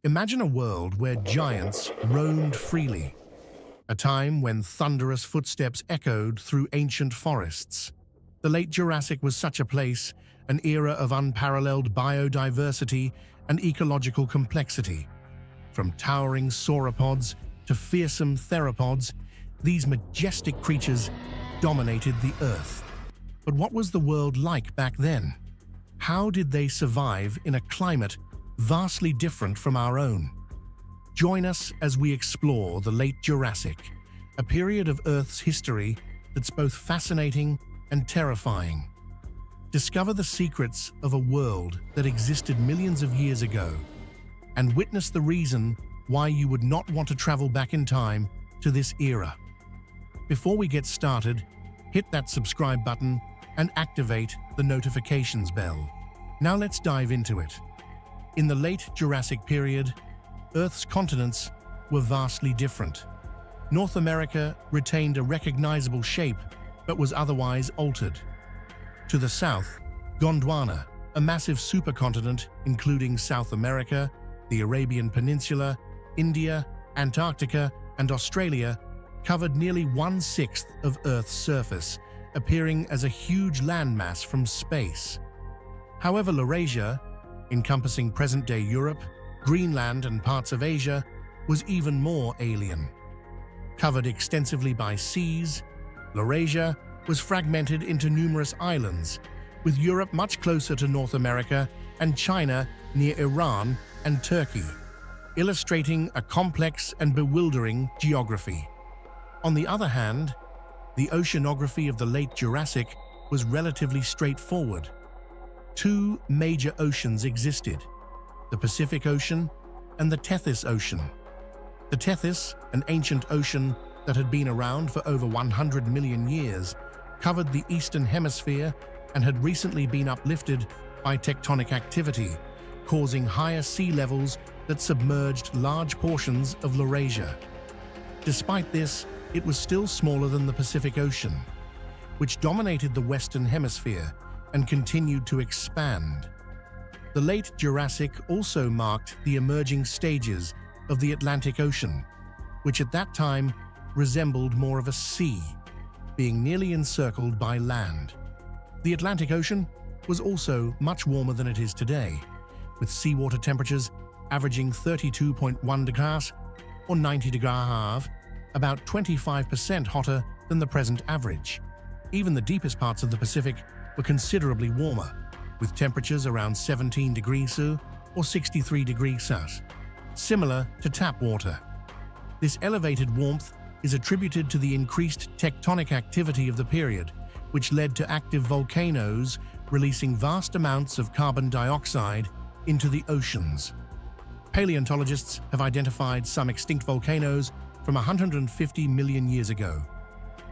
Imagine a world where giants roamed freely, a time when thunderous footsteps echoed through ancient forests. The late Jurassic was such a place, an era of unparalleled biodiversity and ecological complexity. From towering sauropods to fearsome theropods, these majestic creatures dominated the Earth. But what was the world like back then? How did they survive in a climate vastly different from our own? Join us as we explore the late Jurassic, a period of Earth's history that's both fascinating and terrifying. Discover the secrets of a world that existed millions of years ago, and witness the reason why you would not want to travel back in time to this era. Before we get started, hit that subscribe button and activate the notifications bell. Now let's dive into it. In the late Jurassic period, Earth's continents were vastly different. North America retained a recognizable shape but was otherwise altered. To the south, Gondwana, a massive supercontinent including South America, the Arabian Peninsula, India, Antarctica, and Australia, covered nearly 1/6 of Earth's surface, appearing as a huge landmass from space. However, Laurasia, encompassing present-day Europe, Greenland, and parts of Asia, was even more alien. Covered extensively by seas, Laurasia was fragmented into numerous islands, with Europe much closer to North America and China near Iran and Turkey, illustrating a complex and bewildering geography. On the other hand, the oceanography of the late Jurassic was relatively straightforward. Two major oceans existed: the Pacific Ocean and the Tethys Ocean. The Tethys, an ancient ocean that had been around for over 100 million years, covered the eastern hemisphere and had recently been uplifted by tectonic activity, causing higher sea levels that submerged large portions of Laurasia. Despite this, it was still smaller than the Pacific Ocean, which dominated the western hemisphere and continued to expand. The late Jurassic also marked the emerging stages of the Atlantic Ocean, which at that time resembled more of a sea, being nearly encircled by land. The Atlantic Ocean was also much warmer than it is today, with seawater temperatures averaging 32.1 degrees or 90 degrees, about 25% hotter than the present average. Even the deepest parts of the Pacific were considerably warmer, with temperatures around 17 degrees C or 63 degrees C, similar to tap water. This elevated warmth is attributed to the increased tectonic activity of the period, which led to active volcanoes releasing vast amounts of carbon dioxide into the oceans. Paleontologists have identified some extinct volcanoes from 150 million years ago,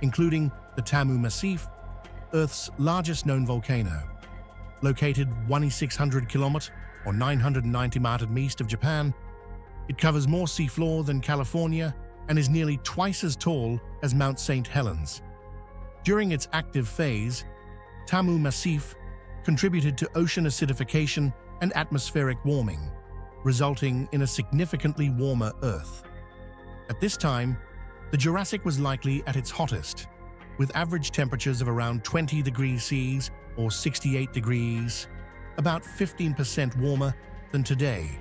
including the Tamu Massif, Earth's largest known volcano. Located 1,600 km or 990 miles east of Japan, it covers more seafloor than California and is nearly twice as tall as Mount St. Helens. During its active phase, Tamu Massif contributed to ocean acidification and atmospheric warming, resulting in a significantly warmer Earth. At this time, the Jurassic was likely at its hottest, with average temperatures of around 20 degrees C or 68 degrees, about 15% warmer than today.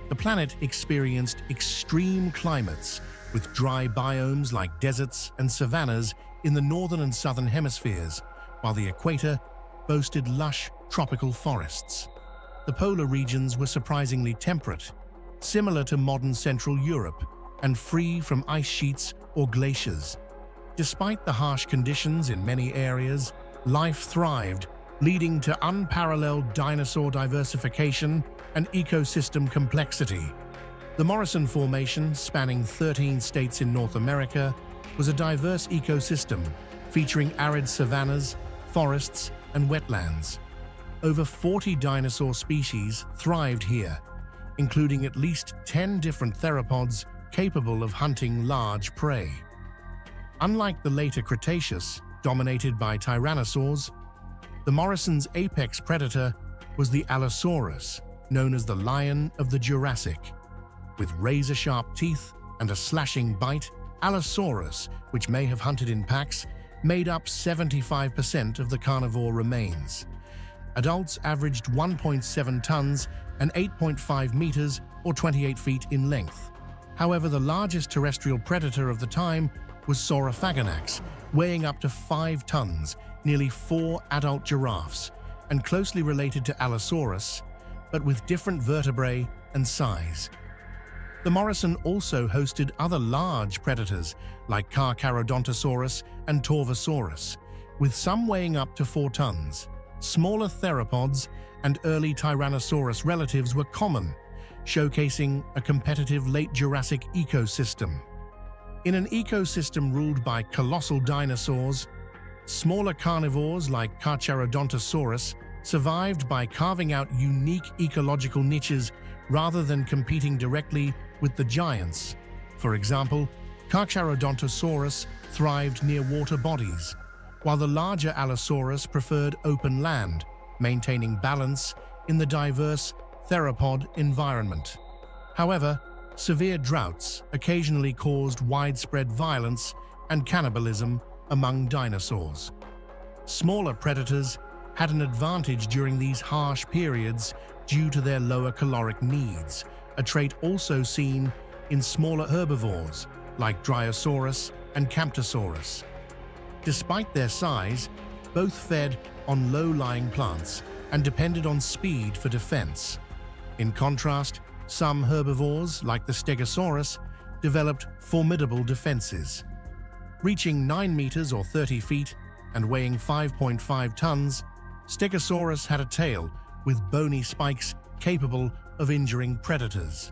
The planet experienced extreme climates, with dry biomes like deserts and savannas in the northern and southern hemispheres, while the equator boasted lush tropical forests. The polar regions were surprisingly temperate, similar to modern Central Europe, and free from ice sheets or glaciers. Despite the harsh conditions in many areas, life thrived, leading to unparalleled dinosaur diversification and ecosystem complexity. The Morrison Formation, spanning 13 states in North America, was a diverse ecosystem featuring arid savannas, forests, and wetlands. Over 40 dinosaur species thrived here, including at least 10 different theropods capable of hunting large prey. Unlike the later Cretaceous, dominated by tyrannosaurs, the Morrison's apex predator was the Allosaurus, known as the Lion of the Jurassic. With razor-sharp teeth and a slashing bite, Allosaurus, which may have hunted in packs, made up 75% of the carnivore remains. Adults averaged 1.7 tons and 8.5 meters or 28 feet in length. However, the largest terrestrial predator of the time was Saurophaganax, weighing up to 5 tons, nearly 4 adult giraffes, and closely related to Allosaurus, but with different vertebrae and size. The Morrison also hosted other large predators like Carcharodontosaurus and Torvosaurus, with some weighing up to 4 tons. Smaller theropods and early Tyrannosaurus relatives were common, showcasing a competitive late Jurassic ecosystem. In an ecosystem ruled by colossal dinosaurs, smaller carnivores like Carcharodontosaurus survived by carving out unique ecological niches rather than competing directly with the giants. For example, Carcharodontosaurus thrived near water bodies, while the larger Allosaurus preferred open land, maintaining balance in the diverse theropod environment. However, severe droughts occasionally caused widespread violence and cannibalism among dinosaurs. Smaller predators had an advantage during these harsh periods due to their lower caloric needs, a trait also seen in smaller herbivores like Dryosaurus and Camptosaurus. Despite their size, both fed on low-lying plants and depended on speed for defense. In contrast, some herbivores, like the Stegosaurus, developed formidable defenses. Reaching 9 meters or 30 feet and weighing 5.5 tons, Stegosaurus had a tail with bony spikes capable of injuring predators.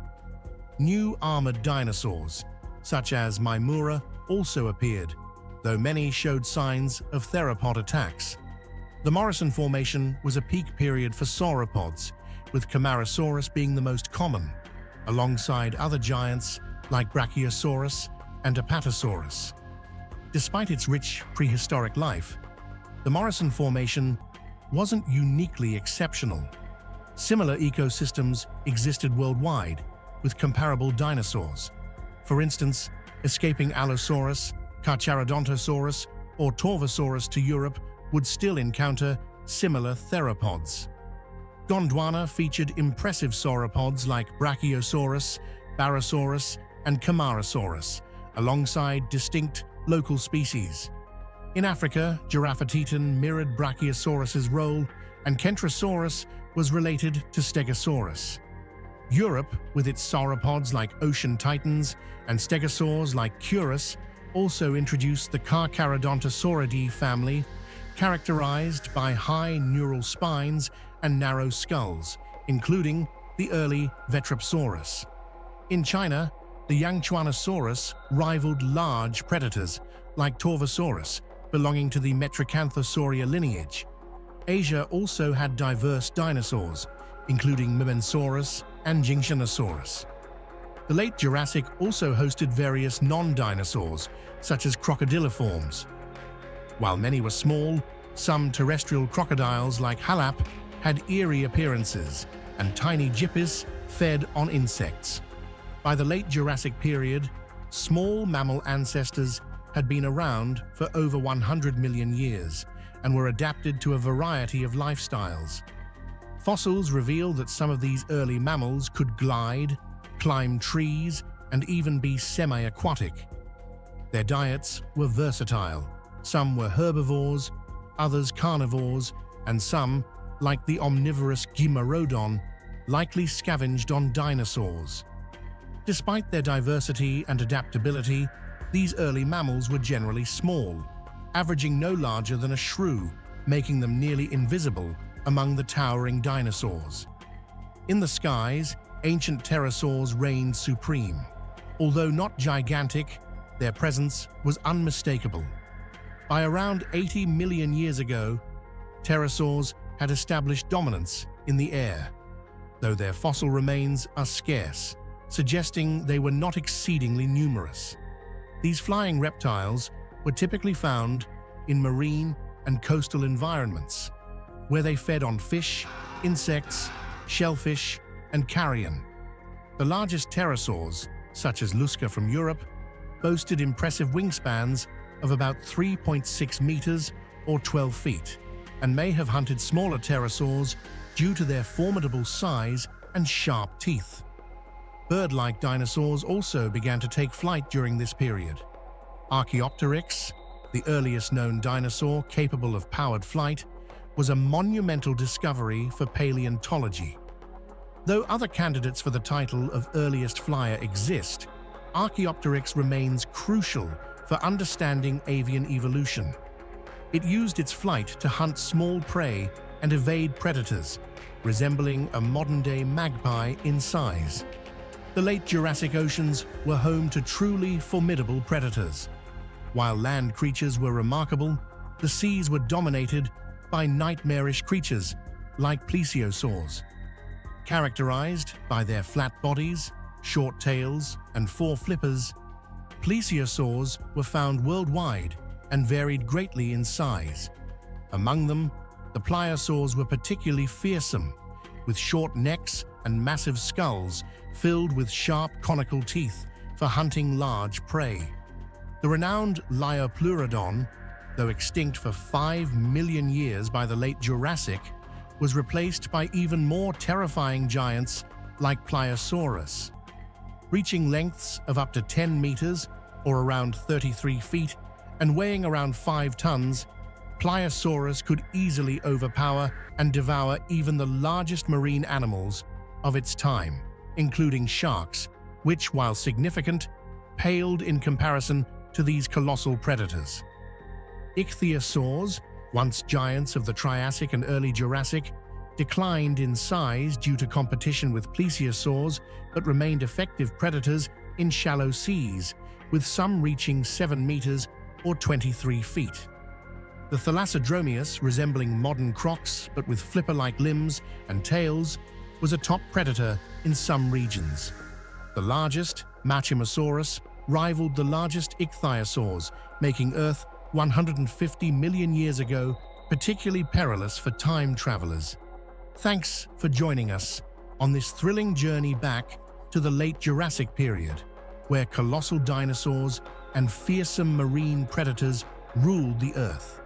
New armored dinosaurs, such as Maimura, also appeared, though many showed signs of theropod attacks. The Morrison Formation was a peak period for sauropods, with Camarasaurus being the most common, alongside other giants like Brachiosaurus and Apatosaurus. Despite its rich prehistoric life, the Morrison Formation wasn't uniquely exceptional. Similar ecosystems existed worldwide, with comparable dinosaurs. For instance, escaping Allosaurus, Carcharodontosaurus, or Torvosaurus to Europe would still encounter similar theropods. Gondwana featured impressive sauropods like Brachiosaurus, Barosaurus, and Camarasaurus, alongside distinct local species. In Africa, Giraffatitan mirrored Brachiosaurus's role, and Kentrosaurus was related to Stegosaurus. Europe, with its sauropods like ocean titans and stegosaurs like Curus, also introduced the Carcharodontosauridae family, characterized by high neural spines and narrow skulls, including the early Vetrapsaurus. In China, the Yangchuanosaurus rivaled large predators like Torvosaurus, belonging to the Metricanthosauria lineage. Asia also had diverse dinosaurs, including Mamensaurus and Jinchanosaurus. The late Jurassic also hosted various non-dinosaurs, such as crocodiliforms. While many were small, some terrestrial crocodiles like Halap had eerie appearances, and tiny gippies fed on insects. By the late Jurassic period, small mammal ancestors had been around for over 100 million years and were adapted to a variety of lifestyles. Fossils reveal that some of these early mammals could glide, climb trees, and even be semi-aquatic. Their diets were versatile. Some were herbivores, others carnivores, and some, like the omnivorous Guimarodon, likely scavenged on dinosaurs. Despite their diversity and adaptability, these early mammals were generally small, averaging no larger than a shrew, making them nearly invisible among the towering dinosaurs. In the skies, ancient pterosaurs reigned supreme. Although not gigantic, their presence was unmistakable. By around 80 million years ago, pterosaurs had established dominance in the air, though their fossil remains are scarce, suggesting they were not exceedingly numerous. These flying reptiles were typically found in marine and coastal environments, where they fed on fish, insects, shellfish, and carrion. The largest pterosaurs, such as Lusca from Europe, boasted impressive wingspans of about 3.6 meters or 12 feet, and may have hunted smaller pterosaurs due to their formidable size and sharp teeth. Bird-like dinosaurs also began to take flight during this period. Archaeopteryx, the earliest known dinosaur capable of powered flight, was a monumental discovery for paleontology. Though other candidates for the title of earliest flyer exist, Archaeopteryx remains crucial for understanding avian evolution. It used its flight to hunt small prey and evade predators, resembling a modern-day magpie in size. The late Jurassic oceans were home to truly formidable predators. While land creatures were remarkable, the seas were dominated by nightmarish creatures like plesiosaurs. Characterized by their flat bodies, short tails, and four flippers, plesiosaurs were found worldwide and varied greatly in size. Among them, the pliosaurs were particularly fearsome, with short necks and massive skulls filled with sharp conical teeth for hunting large prey. The renowned Liopleurodon, though extinct for 5 million years by the late Jurassic, was replaced by even more terrifying giants like Pliosaurus. Reaching lengths of up to 10 meters or around 33 feet and weighing around 5 tons, Pliosaurus could easily overpower and devour even the largest marine animals of its time, including sharks, which, while significant, paled in comparison to these colossal predators. Ichthyosaurs, once giants of the Triassic and early Jurassic, declined in size due to competition with plesiosaurs but remained effective predators in shallow seas, with some reaching 7 meters or 23 feet. The Thalassodromeus, resembling modern crocs but with flipper-like limbs and tails, was a top predator in some regions. The largest, Machimasaurus, rivaled the largest ichthyosaurs, making Earth 150 million years ago particularly perilous for time travelers. Thanks for joining us on this thrilling journey back to the late Jurassic period, where colossal dinosaurs and fearsome marine predators ruled the Earth.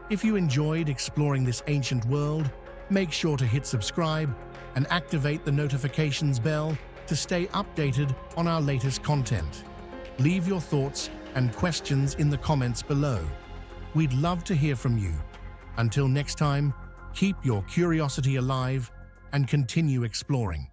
If you enjoyed exploring this ancient world, make sure to hit subscribe and activate the notifications bell to stay updated on our latest content. Leave your thoughts and questions in the comments below. We'd love to hear from you. Until next time, keep your curiosity alive and continue exploring.